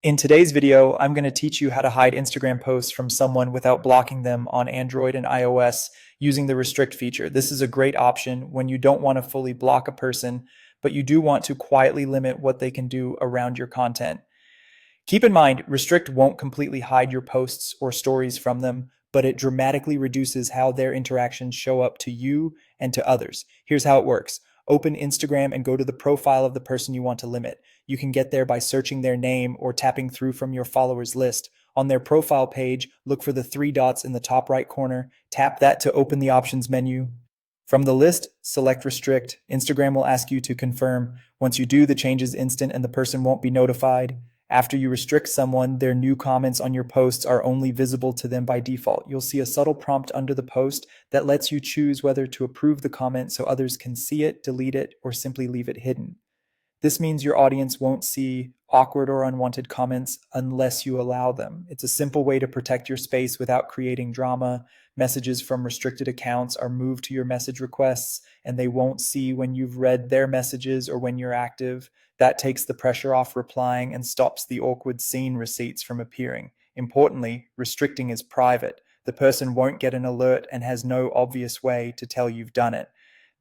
In today's video, I'm going to teach you how to hide Instagram posts from someone without blocking them on Android and iOS using the restrict feature. This is a great option when you don't want to fully block a person, but you do want to quietly limit what they can do around your content. Keep in mind, restrict won't completely hide your posts or stories from them, but it dramatically reduces how their interactions show up to you and to others. Here's how it works. Open Instagram and go to the profile of the person you want to limit. You can get there by searching their name or tapping through from your followers list. On their profile page, look for the three dots in the top right corner. Tap that to open the options menu. From the list, select restrict. Instagram will ask you to confirm. Once you do, the change is instant and the person won't be notified. After you restrict someone, their new comments on your posts are only visible to them by default. You'll see a subtle prompt under the post that lets you choose whether to approve the comment so others can see it, delete it, or simply leave it hidden. This means your audience won't see awkward or unwanted comments unless you allow them. It's a simple way to protect your space without creating drama. Messages from restricted accounts are moved to your message requests, and they won't see when you've read their messages or when you're active. That takes the pressure off replying and stops the awkward scene receipts from appearing. Importantly, restricting is private. The person won't get an alert and has no obvious way to tell you've done it.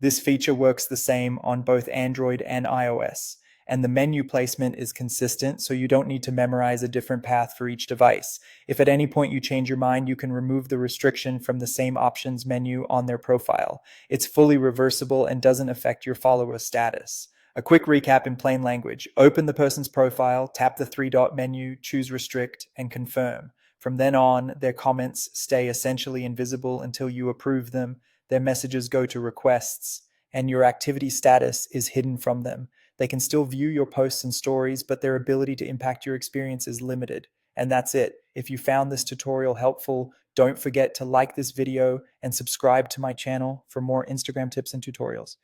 This feature works the same on both Android and iOS, and the menu placement is consistent, so you don't need to memorize a different path for each device. If at any point you change your mind, you can remove the restriction from the same options menu on their profile. It's fully reversible and doesn't affect your follower status. A quick recap in plain language. Open the person's profile, tap the three-dot menu, choose restrict, and confirm. From then on, their comments stay essentially invisible until you approve them. Their messages go to requests, and your activity status is hidden from them. They can still view your posts and stories, but their ability to impact your experience is limited. And that's it. If you found this tutorial helpful, don't forget to like this video and subscribe to my channel for more Instagram tips and tutorials.